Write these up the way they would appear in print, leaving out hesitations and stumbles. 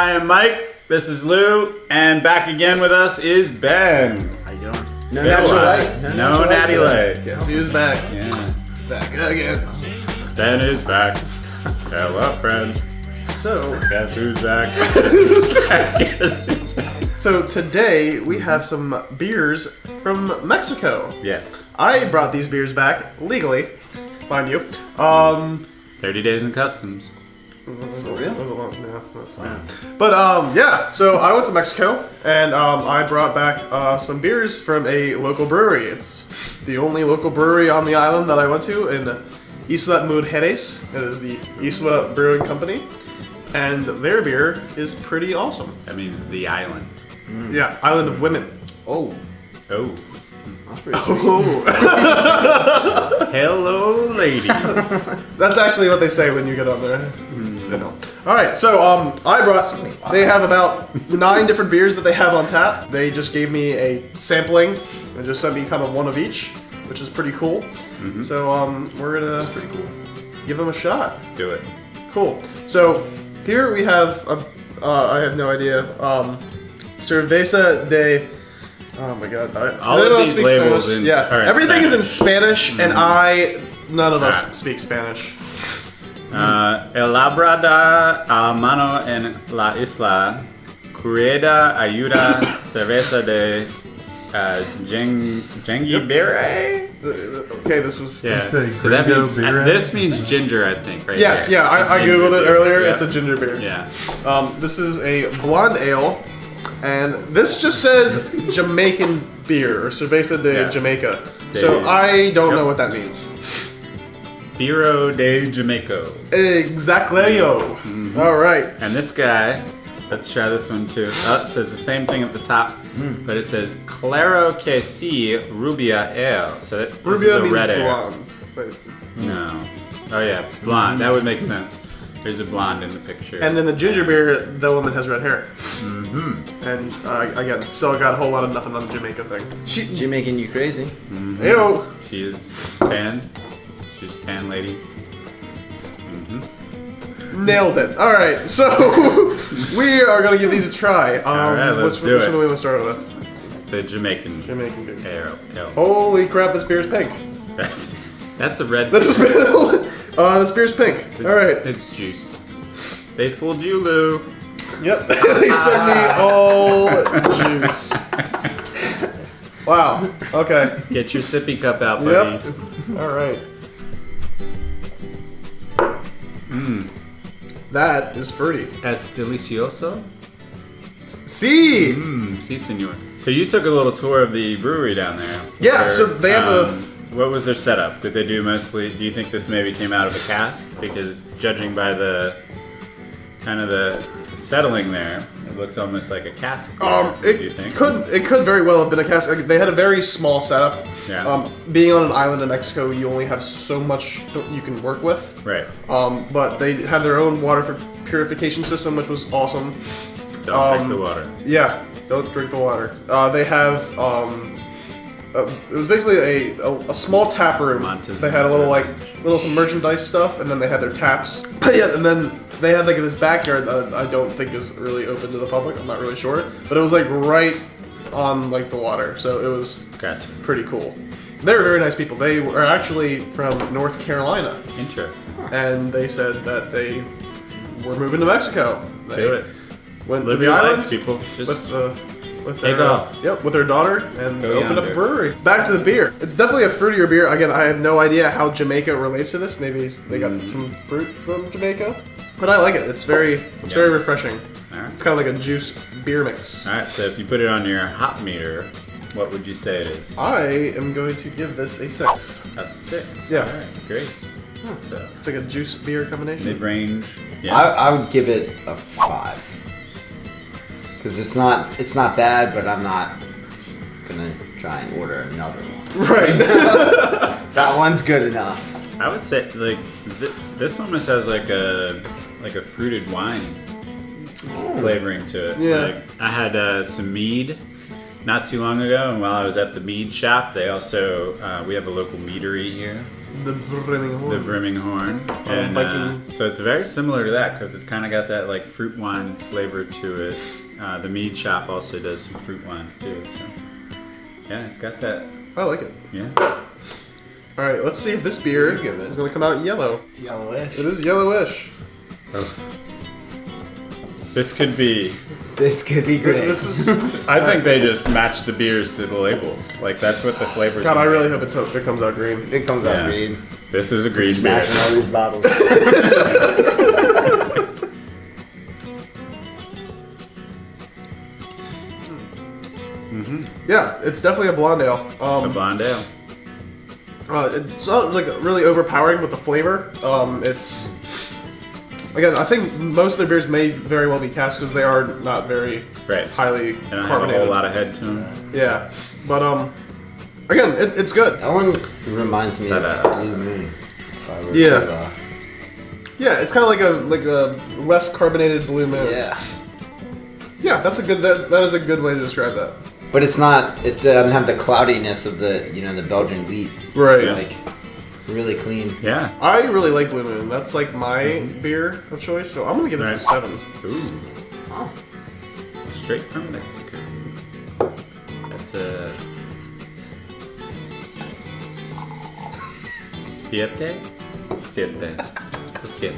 I am Mike. This is Lou, and back again with us is Ben. How you doing? No natural light. No natty light. Guess who's back? Yeah. Back again. Ben is back. Hello, friend. So, Guess who's back? so today we have some beers from Mexico. Yes. I brought these beers back legally, mind you. 30 days in customs. Was it long? No, that's fine. But yeah, so I went to Mexico and I brought back some beers from a local brewery. It's the only local brewery on the island that I went to in Isla Mujeres. It is the Isla Brewing Company, and their beer is pretty awesome. That means the island. Yeah, Island of Women. Oh. Oh. That's pretty Oh. Hello, ladies. That's actually what they say when you get on there. You know. All right, so I brought. They have about 9 different beers that they have on tap. They just gave me a sampling and just sent me kind of one of each, which is pretty cool. So we're gonna pretty cool. give them a shot. Do it. Cool. So here we have I have no idea. Cerveza de. Oh my god! All of these labels Spanish. are in everything is in Spanish. Spanish, and none of us speak Spanish. Elaborada a mano en la isla, Crueda ayuda cerveza de jengibre. Okay, this was. Yeah. Say So that Gringo means beer. This means ginger, I think. Right? Yes, there. yeah, I Ginger googled it beer. earlier. Yeah. It's a ginger beer. Yeah. This is a blonde ale, and this just says Jamaican beer or Cerveza de Yeah. Jamaica. So I don't know what that means. Biro de Jamaico. Exactly. All right. And this guy, let's try this one too. Oh, it says the same thing at the top, but it says Claro que sí Rubia Ale. So that this Rubia is a means red ale. blonde. Wait. No. Oh yeah, blonde. That would make sense. There's a blonde in the picture. And in the ginger beer, the woman has red hair. And again, still got a whole lot of nothing on the Jamaica thing. She making you crazy. Ew. She is tan. She's a tan lady. Nailed it. All right, so we are gonna give these a try. All right, let's do which it. one do we want to start with? The Jamaican Jamaican beer. ale. Holy crap! This beer's pink. That's a red. This beer's pink. All right. It's juice. They fooled you, Lou. Yep. They sent me all juice. Wow. Okay. Get your sippy cup out, buddy. Yep. All right. That is fruity. Es delicioso. See. Si, senor. So you took a little tour of the brewery down there. Yeah, so they have What was their setup? Did they do mostly? Do you think this maybe came out of a cask? Because judging by the kind of the settling there, it looks almost like a cask. Beer, do you think? It could very well have been a cask. They had a very small setup. Yeah. Being on an island in Mexico, you only have so much you can work with. Right. But they had their own water purification system, which was awesome. Don't drink the water. Yeah, don't drink the water. They have it was basically a small tap room. They had some merchandise stuff, and then they had their taps. Yeah, and then they had like this backyard that I don't think is really open to the public. I'm not really sure, but it was like right on like the water, so it was Gotcha. pretty cool. They were very nice people. They were actually from North Carolina, Interesting. and they said that they were moving to Mexico. They Do it. went Live to the your island life, people. Just with Take their, off. Yep, with their daughter, and Go opened up a yonder. brewery. Back to the beer. It's definitely a fruitier beer. Again, I have no idea how Jamaica relates to this. Maybe they got some fruit from Jamaica, but I like it. It's very refreshing. all right. It's kind of like a juice beer mix. All right. So if you put it on your hop meter, what would you say it is? I am going to give this a 6. That's 6. Yeah. All right. Great. So It's like a juice beer combination. mid-range. Yeah. I would give it a 5. Because it's not bad, but I'm not gonna try and order another one. Right. That one's good enough. I would say like this almost has like a fruited wine flavoring to it. Yeah. Like, I had some mead not too long ago, and while I was at the mead shop, they also we have a local meadery here, The brimming horn. The brimming horn. And so it's very similar to that because it's kind of got that like fruit wine flavor to it. The mead shop also does some fruit wines too. So yeah, it's got that. I like it. Yeah. All right, let's see if this beer is going to come out yellow. It's yellowish. It is yellowish. Oh. This could be great. This is. I think they just match the beers to the labels. Like that's what the flavors. God, I really hope it comes out green. It comes out green. This is a green beer. Smashing all these bottles. Yeah, it's definitely a blonde ale. A blonde ale. It's not like really overpowering with the flavor. It's again, I think most of their beers may very well be cask because they are not very highly They don't have a carbonated. whole lot of head to them. Yeah, but again, it's good. That one reminds me of Blue Moon. If I were Yeah. to, Yeah, it's kind of like a less carbonated Blue Moon. yeah. Yeah, that is a good way to describe that. But it's not. It doesn't have the cloudiness of the the Belgian wheat. Right. Yeah. Like really clean. Yeah. I really like Blue Moon. That's like my beer of choice. So I'm gonna give this a 7. Ooh. Oh. Straight from Mexico. That's a siete. It's a siete.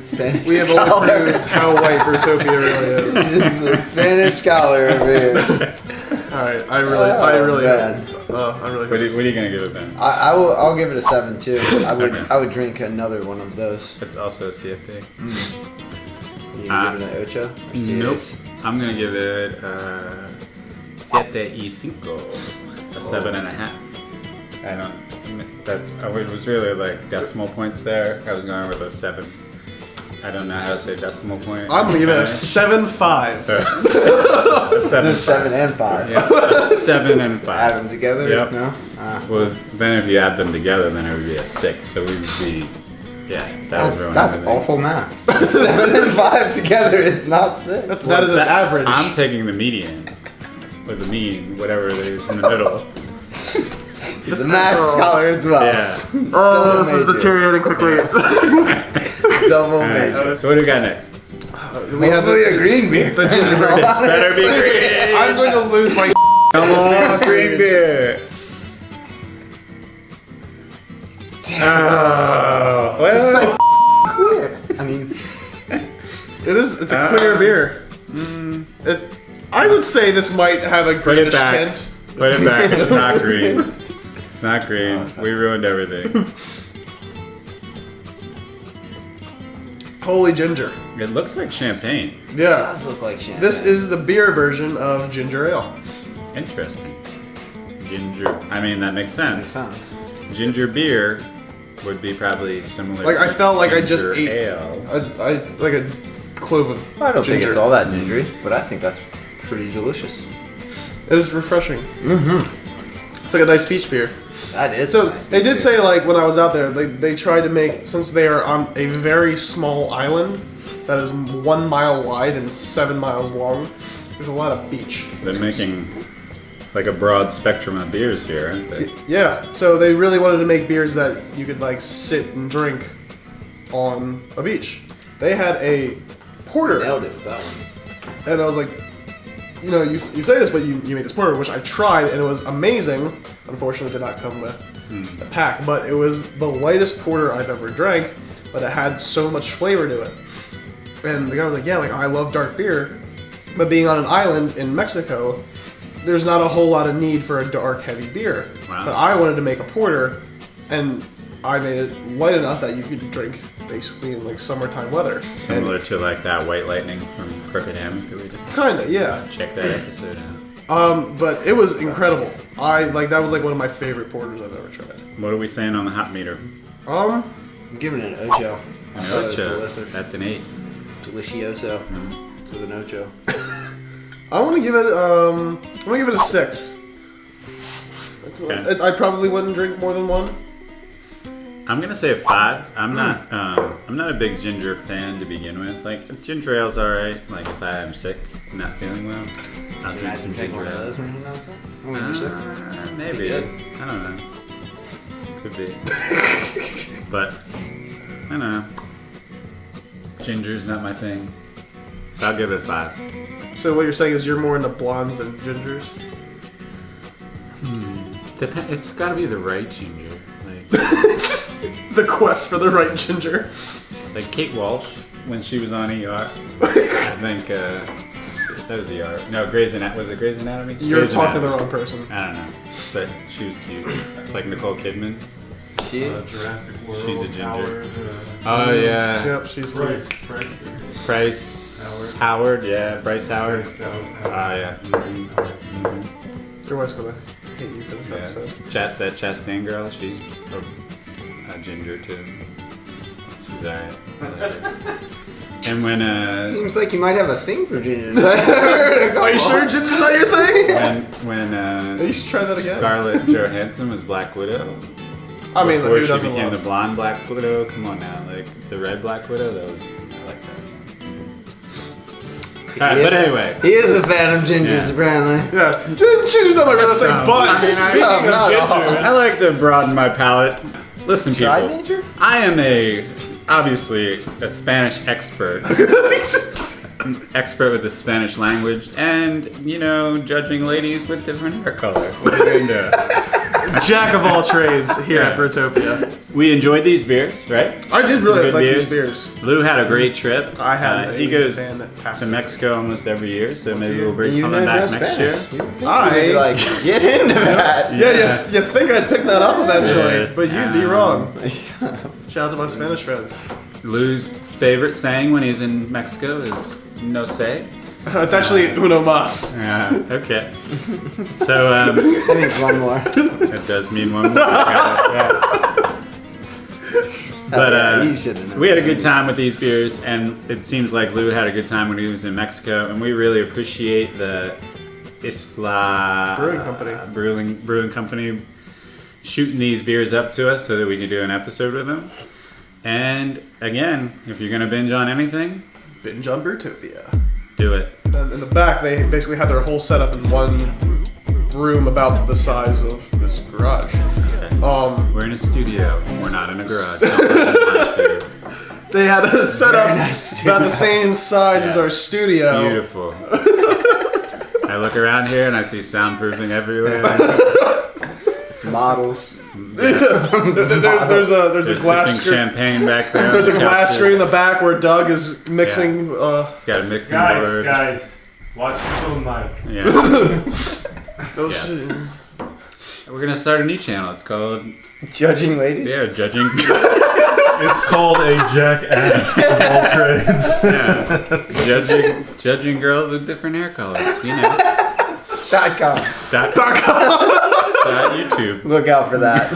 Spanish We have only scholar. proved how white Brewtopia really is. This is a Spanish scholar over here. All right, I really, Man. I really What are hope you gonna give it then? I'll give it a 7 too. I would drink another one of those. It's also a siete. You give it an ocho? Or Nope. seis? I'm gonna give it siete y cinco, a 7.5. I don't. That it was really like decimal points there. I was going with a 7. I don't know how to say decimal point. I'm gonna give it a 7.5. So, a 7. 7 and 5. Yeah, a 7 and 5. Add them together? Yep. No? Well, then if you add them together, then it would be a 6. So we would be, that would ruin That's everything. awful math. 7 and 5 together is not 6. That is an average. I'm taking the median, or the mean, whatever it is in the middle. He's a math scholar as well. Yeah. Oh, this is deteriorating quickly. Double All major. right, so what do we got next? We have Hopefully a green beer. the gingerbread. This better be green. I'm going to lose my. Come on, green beer. Oh, well, Clear. I mean, It's a clear beer. I would say this might have a put it greenish back. tint. Put it back. It's not green. It's not green. We ruined everything. Holy ginger. It looks like champagne. it Yeah. does look like champagne. This is the beer version of ginger ale. Interesting. Ginger. I mean, that makes sense. Sounds. Ginger beer would be probably similar. Like, to I felt like I just ginger ate ale. like a clove of I don't ginger. think it's all that gingery, but I think that's pretty delicious. It is refreshing. Mm-hmm. It's like a nice peach beer. That is. So a nice they did beer. say, like, when I was out there, they tried to make, since they are on a very small island that is 1 mile wide and 7 miles long, there's a lot of beach. They're making like a broad spectrum of beers here, aren't they? Yeah, so they really wanted to make beers that you could, like, sit and drink on a beach. They had a porter, Nailed it with that one. and I was like, you say this, but you made this porter, which I tried, and it was amazing. Unfortunately, it did not come with a pack, but it was the lightest porter I've ever drank, but it had so much flavor to it. And the guy was like, yeah, like, I love dark beer, but being on an island in Mexico, there's not a whole lot of need for a dark, heavy beer. Wow. But I wanted to make a porter, and I made it light enough that you could drink basically in, like, summertime weather. Similar to like that White Lightning from Crooked Hammock that we did. Kinda, yeah. Check that episode out. But it was incredible. That was like one of my favorite porters I've ever tried. What are we saying on the hot meter? I'm giving it an ocho. I thought it was Ocho. delicious. That's an 8. Delicioso. With an ocho. I want to give it. I'm gonna give it a 6. Okay. I probably wouldn't drink more than one. I'm gonna say a 5. I'm not a big ginger fan to begin with. Like ginger ale's alright. Like if I'm sick, not feeling well. I'll drink some Take ginger one of ale. those when you're outside? When you're sick? Maybe. Good. I don't know. Could be. But, I don't know. Ginger's not my thing. So I'll give it a 5. So what you're saying is you're more into blondes than gingers? It's gotta be the right ginger. Like, The quest for the right ginger. like Kate Walsh, when she was on ER. I think, that was ER. No, was it Grey's Anatomy? You're Grey's talking to the Anatomy. wrong person. I don't know. But she was cute. Like Nicole Kidman. She? Jurassic World. She's a ginger. Howard, Oh, yeah. Yep, she's great. Bryce. Howard, yeah. Bryce Howard. Bryce Dallas Oh, Howard. yeah. Your wife's gonna hate you for this Yeah. episode. That Chastain girl, she's a ginger too. She's alright. I like her. And when Seems like you might have a thing for gingers. Are you sure ginger's not your thing? when You should try that again. Scarlett Johansson was Black Widow. I mean, Before who she doesn't became love the blonde Black Widow. Come on now, like the red Black Widow. I like that. Alright, but anyway. He is a fan of gingers, Yeah. apparently. Yeah, ginger's not my favorite thing, but speaking of not gingers, I like to broaden my palate. Listen, Try people. major? I am obviously a Spanish expert. Expert with the Spanish language and, judging ladies with different hair color. What are you gonna do? jack of all trades here at Yeah. Brewtopia. We enjoyed these beers, right? I did Some really good like these beers. Lou had a great trip. I had He a goes fantastic to Mexico almost every year, so maybe we'll bring You something know back next year. Spanish. You think you'd be like, get into that. Yeah, you think I'd pick that up eventually, Yeah. but you'd be wrong. Shout out to my Spanish friends. Lou's favorite saying when he's in Mexico is "no sé." It's actually uno mas. Okay. So That means one more. that does mean one more. Yeah. But You should've known. we had a good time with these beers, and it seems like Lou had a good time when he was in Mexico, and we really appreciate the Isla Brewing Company. Brewing Company shooting these beers up to us so that we can do an episode with them. And again, if you're gonna binge on anything, Binge on Brewtopia. do it. And in the back, they basically have their whole setup in one room about the size of this garage. We're in a studio. We're not in a garage. Don't let them lie to you. They had a setup nice about the same size as our studio. Beautiful. I look around here and I see soundproofing everywhere. Models. There's a There's glass sipping screen. champagne back there. There's a on the glass couches. screen in the back where Doug is mixing. It's got a mixing board. Guys, watch the phone mic. Yeah. Those Yes. shit. We're gonna start a new channel. It's called Judging ladies? Judging. It's called a jackass of all trades. Judging girls with different hair colors. .com. Dot YouTube. Look out for that.